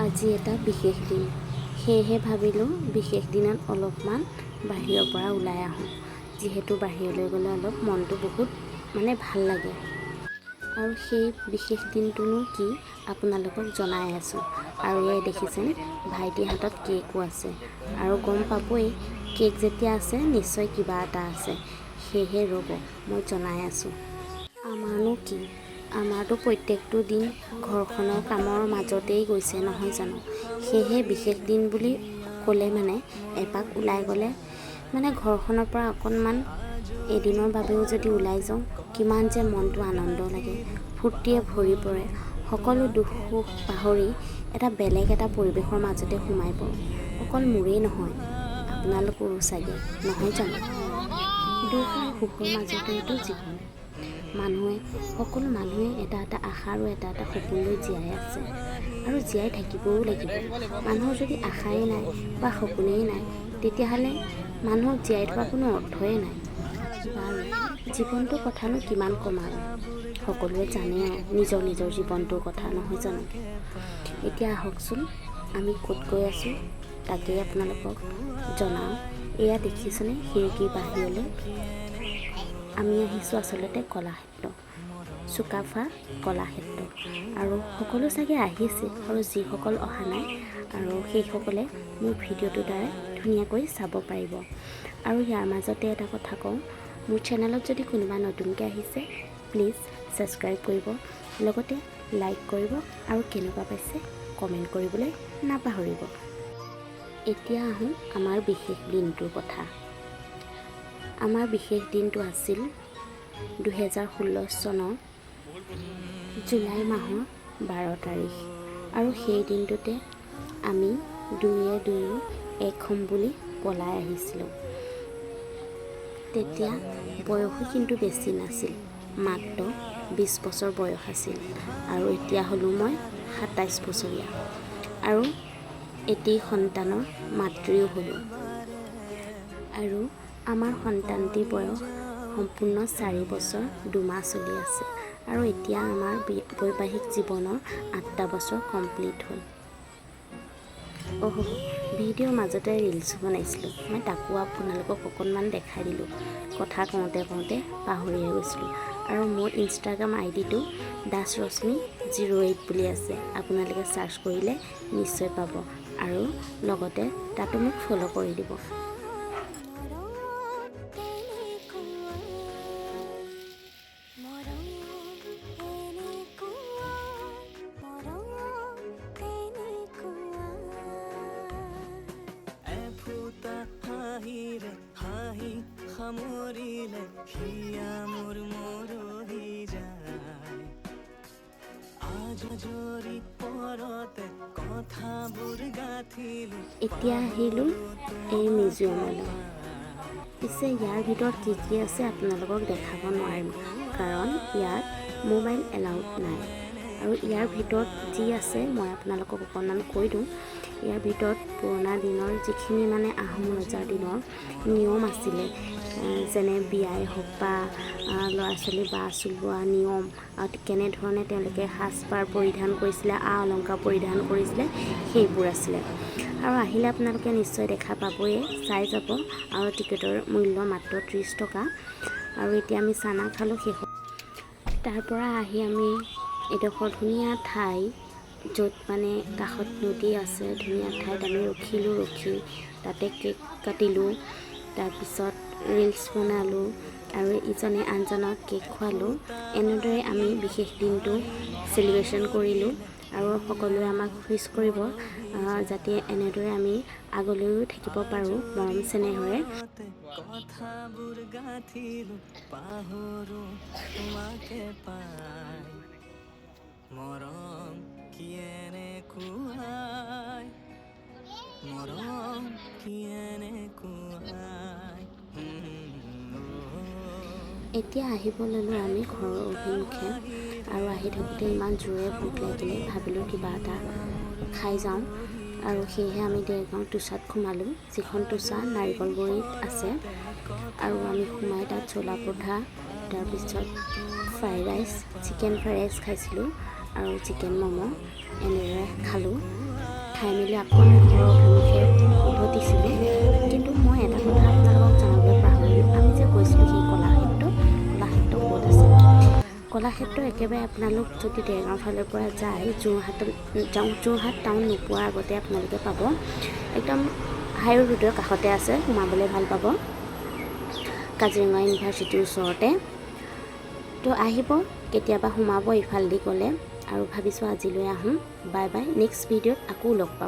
আজি এটা বিশেষ দিন, সেয়েহে ভাবিলোঁ বিশেষ দিনত অলপমান বাহিৰৰ পৰা ওলাই আহোঁ। যিহেতু বাহিৰলৈ গ'লে অলপ মনটো বহুত ভাল লাগে। আৰু সেই বিশেষ দিনটোনো কি আপোনালোকক জনাই আছোঁ। আৰু এই দেখিছেনে, ভাইটিৰ হাতত কেকো আছে। আৰু গম পাবই, কেক যেতিয়া আছে নিশ্চয় কিবা এটা আছে। সেয়েহে ৰ'ব, মই জনাই আছোঁ। আমাৰনো কি, আমাৰতো প্ৰত্যেকটো দিন ঘৰখনৰ কামৰ মাজতেই গৈছে নহয় জানো। সেয়েহে বিশেষ দিন বুলি ক'লে এপাক ওলাই গ'লে ঘৰখনৰ পৰা অকণমান এদিনৰ বাবেও যদি ওলাই যাওঁ, কিমান যে মনটো আনন্দ লাগে, ফূৰ্তিয়ে ভৰি পৰে। সকলো দুখ সুখ পাহৰি এটা বেলেগ এটা পৰিৱেশৰ মাজতে সোমাই পৰোঁ। অকল মোৰেই নহয়, আপোনালোকৰো চাগে নহয় জানো। দুখ আৰু সুখৰ মাজতেইতো জীৱন। সকলো মানুহে এটা এটা আশা আৰু এটা এটা সপোন লৈ জীয়াই আছে আৰু জীয়াই থাকিবও লাগিব। মানুহৰ যদি আশাই নাই বা সপোনেই নাই, তেতিয়াহ'লে মানুহক জীয়াই থকা কোনো অৰ্থই নাই। বাৰু, জীৱনটোৰ কথানো কিমান ক'ম আৰু, সকলোৱে জানে আৰু নিজৰ নিজৰ জীৱনটোৰ কথা নহয় জানো। এতিয়া আহকচোন, আমি ক'ত গৈ আছোঁ তাকেই আপোনালোকক জনাওঁ। এয়া দেখিছেনে, খিৰিকীৰ বাহিৰলৈ আমি আহিছোঁ আচলতে কলাক্ষেত্ৰ, চুকাফা কলাক্ষেত্ৰ। আৰু সকলো চাগে আহিছে, আৰু যিসকল অহা নাই আৰু সেইসকলে মোৰ ভিডিঅ'টোৰ দ্বাৰা ধুনীয়াকৈ চাব পাৰিব। আৰু ইয়াৰ মাজতে এটা কথা কওঁ, মোৰ চেনেলত যদি কোনোবা নতুনকৈ আহিছে, প্লিজ ছাবস্ক্ৰাইব কৰিব, লগতে লাইক কৰিব আৰু কেনেকুৱা পাইছে কমেণ্ট কৰিবলৈ নাপাহৰিব। এতিয়া আহোঁ আমাৰ বিশেষ দিনটোৰ কথা। আমাৰ বিশেষ দিনটো আছিল 2016 চনৰ জুলাই মাহৰ 12 তাৰিখ। আৰু সেই দিনটোতে আমি দুয়ো এক হ'ম বুলি পলাই আহিছিলোঁ। তেতিয়া বয়সো কিন্তু বেছি নাছিল, মাত্ৰ 20 বছৰ বয়স আছিল। আৰু এতিয়া হ'লোঁ মই 27 বছৰীয়া আৰু এটি সন্তানৰ মাতৃও হ'লোঁ। আৰু আমাৰ সন্তানটিৰ বয়স সম্পূৰ্ণ 4 বছৰ 2 মাহ চলি আছে। আৰু এতিয়া আমাৰ বৈবাহিক জীৱনৰ 8টা বছৰ কমপ্লিট হ'ল। ভিডিঅ'ৰ মাজতে ৰিলছ বনাইছিলোঁ, মই তাকো আপোনালোকক অকণমান দেখাই দিলোঁ। কথা কওঁতে পাহৰিয়ে গৈছিলোঁ। আৰু মোৰ ইনষ্টাগ্ৰাম আইডিটো dasrosmi08 বুলি আছে, আপোনালোকে ছাৰ্চ কৰিলে নিশ্চয় পাব। আৰু লগতে তাতো মোক ফ'ল' কৰি দিব। এতিয়া আহিলোঁ এই মিউজিয়ামলৈ। পিছে ইয়াৰ ভিতৰত কি কি আছে আপোনালোকক দেখাব নোৱাৰিম, কাৰণ ইয়াত মোবাইল এলাউড নাই। আৰু ইয়াৰ ভিতৰত যি আছে মই আপোনালোকক অকণমান কৈ দিওঁ। ইয়াৰ ভিতৰত পুৰণা দিনৰ যিখিনি আহোম ৰজাৰ দিনৰ নিয়ম আছিলে, যেনে বিয়াই হওক বা ল'ৰা ছোৱালী বা চলোৱা নিয়ম, কেনেধৰণে তেওঁলোকে সাজপাৰ পৰিধান কৰিছিলে, অলংকাৰ পৰিধান কৰিছিলে, সেইবোৰ আছিলে। আৰু আহিলে আপোনালোকে নিশ্চয় দেখা পাবই, চাই যাব। আৰু টিকেটৰ মূল্য মাত্ৰ 30 টকা। আৰু এতিয়া আমি চানা খালোঁ শেষ। তাৰ পৰা আহি আমি এডোখৰ ধুনীয়া ঠাই, য'ত কাষত নদী আছে, ধুনীয়া ঠাইত আমি ৰখিলোঁ। ৰখি তাতে কেক কাটিলোঁ, তাৰপিছত ৰিলছ বনালোঁ আৰু ইজনে আনজনক কেক খোৱালোঁ। এনেদৰে আমি বিশেষ দিনটো চেলিব্ৰেশ্যন কৰিলোঁ। আৰু সকলোৱে আমাক উইছ কৰিব, যাতে এনেদৰে আমি আগলৈও থাকিব পাৰোঁ মৰম চেনেহৰে। এতিয়া আহিব ল'লোঁ আমি ঘৰৰ অভিমুখে। আৰু আহি থাকোঁতে ইমান জোৰে ভোক লাগিলে, ভাবিলোঁ কিবা এটা খাই যাওঁ। আৰু সেয়েহে আমি দেৰগাঁও টোচাত সোমালোঁ, যিখন টোচা নাৰিকলগুৰিত আছে। আৰু আমি সোমাই তাত চোলা পৰঠা, তাৰপিছত fried rice, chicken fried rice খাইছিলোঁ আৰু চিকেন ম'ম' এনেদৰে খালোঁ। খাই মেলি আকৌ আমি ঘৰৰ অভিমুখে উভতিছিলোঁ। কিন্তু মই এটা কথা আপোনালোকক জনাবলৈ পাহৰিলোঁ, আমি যে গৈছিলোঁ সেই কলাক্ষেত্ৰ ক'ত আছে। কলাক্ষেত্ৰ একেবাৰে আপোনালোক যদি দেৰগাঁও ফালৰ পৰা যায়, যোৰহাট টাউন নোপোৱাৰ আগতে আপোনালোকে পাব। একদম হাইৱে ৰোডৰ কাষতে আছে, সোমাবলৈ ভাল পাব, কাজিৰঙা ইউনিভাৰ্চিটিৰ ওচৰতে। তো আহিব, কেতিয়াবা সোমাব ইফালেদি গ'লে। আৰু ভাবিছোঁ আজিলৈ আহোঁ। বাই বাই, নেক্সট ভিডিঅ'ত আকৌ লগ পাম।